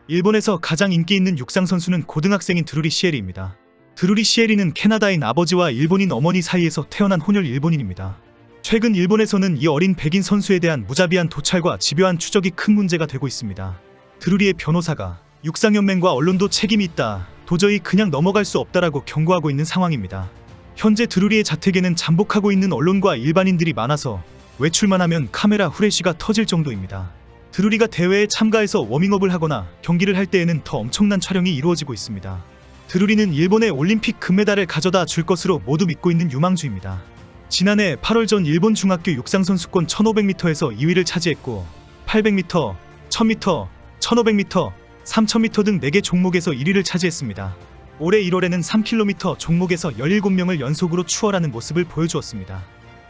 일본에서 가장 인기 있는 육상 선수는 고등학생인 드루리 시에리입니다. 드루리 시에리는 캐나다인 아버지와 일본인 어머니 사이에서 태어난 혼혈 일본인입니다. 최근 일본에서는 이 어린 백인 선수에 대한 무자비한 도찰과 집요한 추적이 큰 문제가 되고 있습니다. 드루리의 변호사가 육상연맹과 언론도 책임이 있다, 도저히 그냥 넘어갈 수 없다라고 경고하고 있는 상황입니다. 현재 드루리의 자택에는 잠복하고 있는 언론과 일반인들이 많아서 외출만 하면 카메라 후레쉬가 터질 정도입니다. 드루리가 대회에 참가해서 워밍업을 하거나 경기를 할 때에는 더 엄청난 촬영이 이루어지고 있습니다. 드루리는 일본의 올림픽 금메달을 가져다 줄 것으로 모두 믿고 있는 유망주입니다. 지난해 8월 전 일본 중학교 육상선수권 1500m에서 2위를 차지했고 800m, 1000m, 1500m, 3000m 등 4개 종목에서 1위를 차지했습니다. 올해 1월에는 3km 종목에서 17명을 연속으로 추월하는 모습을 보여주었습니다.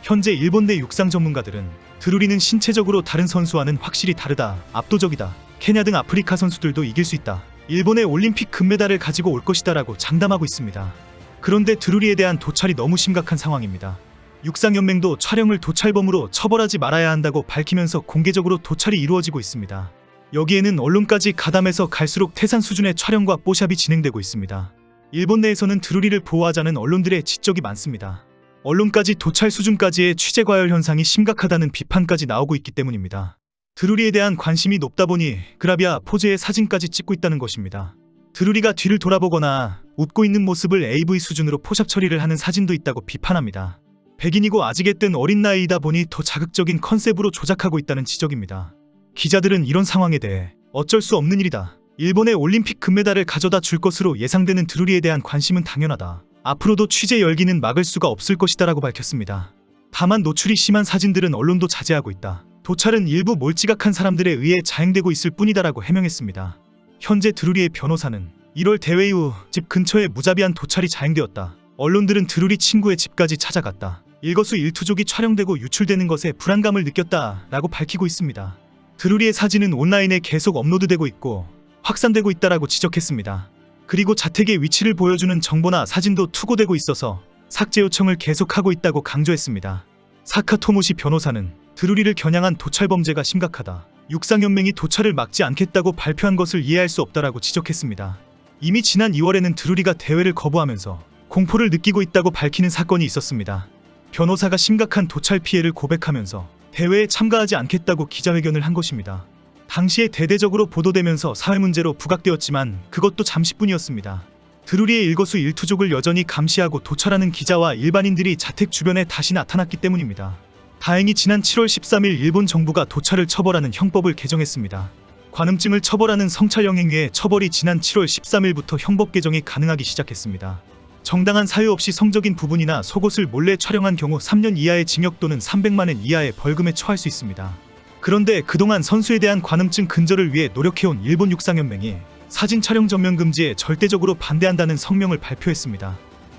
현재 일본 내 육상 전문가들은 드루리는 신체적으로 다른 선수와는 확실히 다르다, 압도적이다, 케냐 등 아프리카 선수들도 이길 수 있다, 일본의 올림픽 금메달을 가지고 올 것이다 라고 장담하고 있습니다. 그런데 드루리에 대한 도찰이 너무 심각한 상황입니다. 육상연맹도 촬영을 도찰범으로 처벌하지 말아야 한다고 밝히면서 공개적으로 도찰이 이루어지고 있습니다. 여기에는 언론까지 가담해서 갈수록 태산 수준의 촬영과 뽀샵이 진행되고 있습니다. 일본 내에서는 드루리를 보호하자는 언론들의 지적이 많습니다. 언론까지 도찰 수준까지의 취재 과열 현상이 심각하다는 비판까지 나오고 있기 때문입니다. 드루리에 대한 관심이 높다 보니 그라비아 포즈의 사진까지 찍고 있다는 것입니다. 드루리가 뒤를 돌아보거나 웃고 있는 모습을 AV 수준으로 포샵 처리를 하는 사진도 있다고 비판합니다. 백인이고 아직에 뜬 어린 나이이다 보니 더 자극적인 컨셉으로 조작하고 있다는 지적입니다. 기자들은 이런 상황에 대해 어쩔 수 없는 일이다, 일본의 올림픽 금메달을 가져다 줄 것으로 예상되는 드루리에 대한 관심은 당연하다, 앞으로도 취재 열기는 막을 수가 없을 것이다 라고 밝혔습니다. 다만 노출이 심한 사진들은 언론도 자제하고 있다, 도찰은 일부 몰지각한 사람들에 의해 자행되고 있을 뿐이다 라고 해명했습니다. 현재 드루리의 변호사는 1월 대회 이후 집 근처에 무자비한 도찰이 자행되었다, 언론들은 드루리 친구의 집까지 찾아갔다, 일거수일투족이 촬영되고 유출되는 것에 불안감을 느꼈다 라고 밝히고 있습니다. 드루리의 사진은 온라인에 계속 업로드되고 있고 확산되고 있다라고 지적했습니다. 그리고 자택의 위치를 보여주는 정보나 사진도 투고되고 있어서 삭제 요청을 계속하고 있다고 강조했습니다. 사카토모시 변호사는 드루리를 겨냥한 도찰 범죄가 심각하다, 육상연맹이 도찰을 막지 않겠다고 발표한 것을 이해할 수 없다라고 지적했습니다. 이미 지난 2월에는 드루리가 대회를 거부하면서 공포를 느끼고 있다고 밝히는 사건이 있었습니다. 변호사가 심각한 도찰 피해를 고백하면서 대회에 참가하지 않겠다고 기자회견을 한 것입니다. 당시에 대대적으로 보도되면서 사회문제로 부각되었지만 그것도 잠시뿐이었습니다. 드루리의 일거수일투족을 여전히 감시하고 도찰하는 기자와 일반인들이 자택 주변에 다시 나타났기 때문입니다. 다행히 지난 7월 13일 일본 정부가 도찰을 처벌하는 형법을 개정했습니다. 관음증을 처벌하는 성찰형 행위의 처벌이 지난 7월 13일부터 형법 개정이 가능하기 시작했습니다. 정당한 사유 없이 성적인 부분이나 속옷을 몰래 촬영한 경우 3년 이하의 징역 또는 300만 엔 이하의 벌금에 처할 수 있습니다. 그런데 그동안 선수에 대한 관음증 근절을 위해 노력해온 일본 육상연맹이 사진 촬영 전면 금지에 절대적으로 반대한다는 성명을 발표했습니다.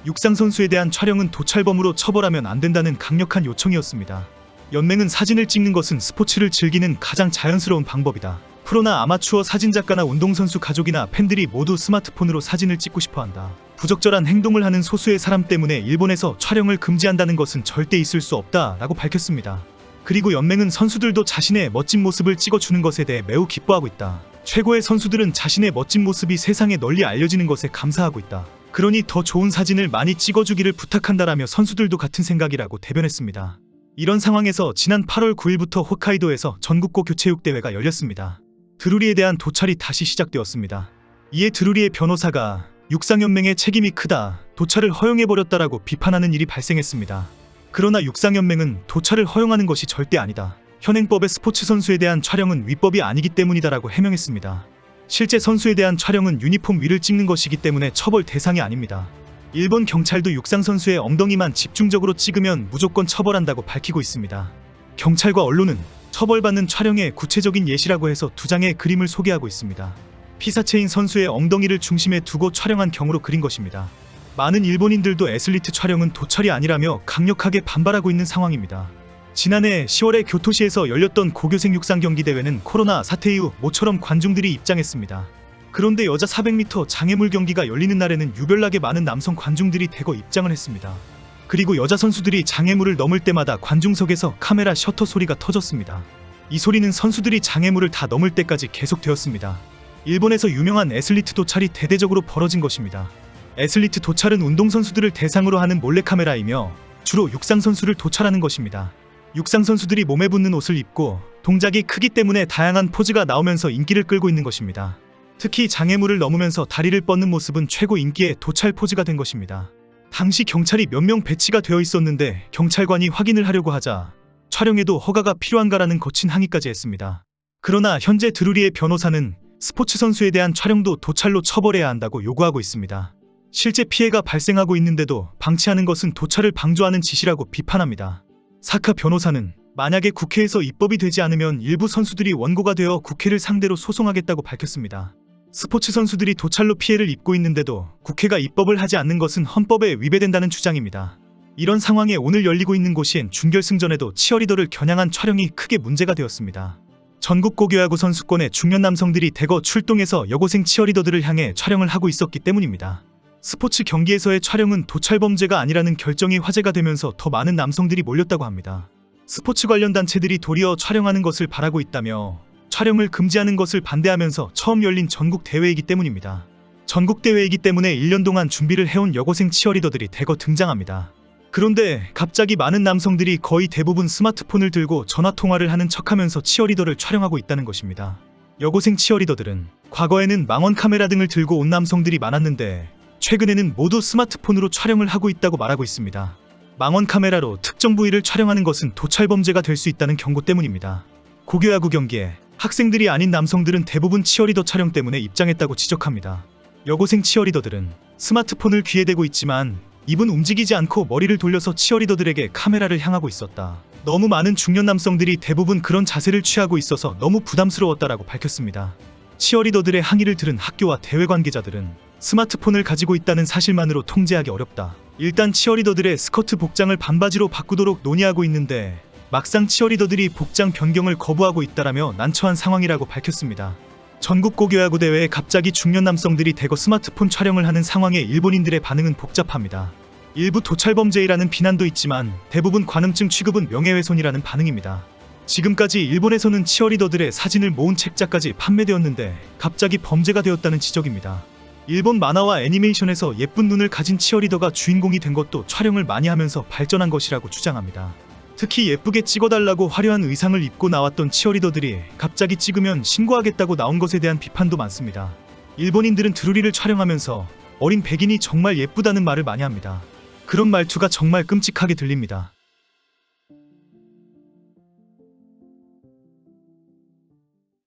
육상 선수에 대한 촬영은 도찰범으로 처벌하면 안 된다는 강력한 요청이었습니다. 연맹은 사진을 찍는 것은 스포츠를 즐기는 가장 자연스러운 방법이다, 프로나 아마추어 사진작가나 운동선수 가족이나 팬들이 모두 스마트폰으로 사진을 찍고 싶어한다, 부적절한 행동을 하는 소수의 사람 때문에 일본에서 촬영을 금지한다는 것은 절대 있을 수 없다 라고 밝혔습니다. 그리고 연맹은 선수들도 자신의 멋진 모습을 찍어주는 것에 대해 매우 기뻐하고 있다, 최고의 선수들은 자신의 멋진 모습이 세상에 널리 알려지는 것에 감사하고 있다, 그러니 더 좋은 사진을 많이 찍어주기를 부탁한다라며 선수들도 같은 생각이라고 대변했습니다. 이런 상황에서 지난 8월 9일부터 홋카이도에서 전국고 교체육대회가 열렸습니다. 드루리에 대한 도찰이 다시 시작되었습니다. 이에 드루리의 변호사가 육상연맹의 책임이 크다, 도찰을 허용해버렸다라고 비판하는 일이 발생했습니다. 그러나 육상연맹은 도찰을 허용하는 것이 절대 아니다, 현행법의 스포츠 선수에 대한 촬영은 위법이 아니기 때문이다라고 해명했습니다. 실제 선수에 대한 촬영은 유니폼 위를 찍는 것이기 때문에 처벌 대상이 아닙니다. 일본 경찰도 육상 선수의 엉덩이만 집중적으로 찍으면 무조건 처벌한다고 밝히고 있습니다. 경찰과 언론은 처벌받는 촬영의 구체적인 예시라고 해서 2장의 그림을 소개하고 있습니다. 피사체인 선수의 엉덩이를 중심에 두고 촬영한 경우로 그린 것입니다. 많은 일본인들도 애슬리트 촬영은 도찰이 아니라며 강력하게 반발하고 있는 상황입니다. 지난해 10월에 교토시에서 열렸던 고교생 육상 경기 대회는 코로나 사태 이후 모처럼 관중들이 입장했습니다. 그런데 여자 400m 장애물 경기가 열리는 날에는 유별나게 많은 남성 관중들이 대거 입장을 했습니다. 그리고 여자 선수들이 장애물을 넘을 때마다 관중석에서 카메라 셔터 소리가 터졌습니다. 이 소리는 선수들이 장애물을 다 넘을 때까지 계속되었습니다. 일본에서 유명한 애슬리트 도찰이 대대적으로 벌어진 것입니다. 애슬리트 도찰은 운동선수들을 대상으로 하는 몰래카메라이며 주로 육상선수를 도찰하는 것입니다. 육상선수들이 몸에 붙는 옷을 입고 동작이 크기 때문에 다양한 포즈가 나오면서 인기를 끌고 있는 것입니다. 특히 장애물을 넘으면서 다리를 뻗는 모습은 최고 인기의 도찰 포즈가 된 것입니다. 당시 경찰이 몇 명 배치가 되어 있었는데 경찰관이 확인을 하려고 하자 촬영에도 허가가 필요한가라는 거친 항의까지 했습니다. 그러나 현재 드루리의 변호사는 스포츠 선수에 대한 촬영도 도찰로 처벌해야 한다고 요구하고 있습니다. 실제 피해가 발생하고 있는데도 방치하는 것은 도찰을 방조하는 짓이라고 비판합니다. 사카 변호사는 만약에 국회에서 입법이 되지 않으면 일부 선수들이 원고가 되어 국회를 상대로 소송하겠다고 밝혔습니다. 스포츠 선수들이 도찰로 피해를 입고 있는데도 국회가 입법을 하지 않는 것은 헌법에 위배된다는 주장입니다. 이런 상황에 오늘 열리고 있는 곳인 준결승전에도 치어리더를 겨냥한 촬영이 크게 문제가 되었습니다. 전국 고교야구 선수권의 중년 남성들이 대거 출동해서 여고생 치어리더들을 향해 촬영을 하고 있었기 때문입니다. 스포츠 경기에서의 촬영은 도찰 범죄가 아니라는 결정이 화제가 되면서 더 많은 남성들이 몰렸다고 합니다. 스포츠 관련 단체들이 도리어 촬영하는 것을 바라고 있다며 촬영을 금지하는 것을 반대하면서 처음 열린 전국 대회이기 때문입니다. 전국 대회이기 때문에 1년 동안 준비를 해온 여고생 치어리더들이 대거 등장합니다. 그런데 갑자기 많은 남성들이 거의 대부분 스마트폰을 들고 전화통화를 하는 척하면서 치어리더를 촬영하고 있다는 것입니다. 여고생 치어리더들은 과거에는 망원 카메라 등을 들고 온 남성들이 많았는데 최근에는 모두 스마트폰으로 촬영을 하고 있다고 말하고 있습니다. 망원 카메라로 특정 부위를 촬영하는 것은 도찰 범죄가 될 수 있다는 경고 때문입니다. 고교야구 경기에 학생들이 아닌 남성들은 대부분 치어리더 촬영 때문에 입장했다고 지적합니다. 여고생 치어리더들은 스마트폰을 귀에 대고 있지만 입은 움직이지 않고 머리를 돌려서 치어리더들에게 카메라를 향하고 있었다. 너무 많은 중년 남성들이 대부분 그런 자세를 취하고 있어서 너무 부담스러웠다라고 밝혔습니다. 치어리더들의 항의를 들은 학교와 대회 관계자들은 스마트폰을 가지고 있다는 사실만으로 통제하기 어렵다. 일단 치어리더들의 스커트 복장을 반바지로 바꾸도록 논의하고 있는데 막상 치어리더들이 복장 변경을 거부하고 있다라며 난처한 상황이라고 밝혔습니다. 전국 고교야구 대회에 갑자기 중년 남성들이 대거 스마트폰 촬영을 하는 상황에 일본인들의 반응은 복잡합니다. 일부 도찰 범죄라는 비난도 있지만 대부분 관음증 취급은 명예훼손이라는 반응입니다. 지금까지 일본에서는 치어리더들의 사진을 모은 책자까지 판매되었는데 갑자기 범죄가 되었다는 지적입니다. 일본 만화와 애니메이션에서 예쁜 눈을 가진 치어리더가 주인공이 된 것도 촬영을 많이 하면서 발전한 것이라고 주장합니다. 특히 예쁘게 찍어달라고 화려한 의상을 입고 나왔던 치어리더들이 갑자기 찍으면 신고하겠다고 나온 것에 대한 비판도 많습니다. 일본인들은 드루리를 촬영하면서 어린 백인이 정말 예쁘다는 말을 많이 합니다. 그런 말투가 정말 끔찍하게 들립니다.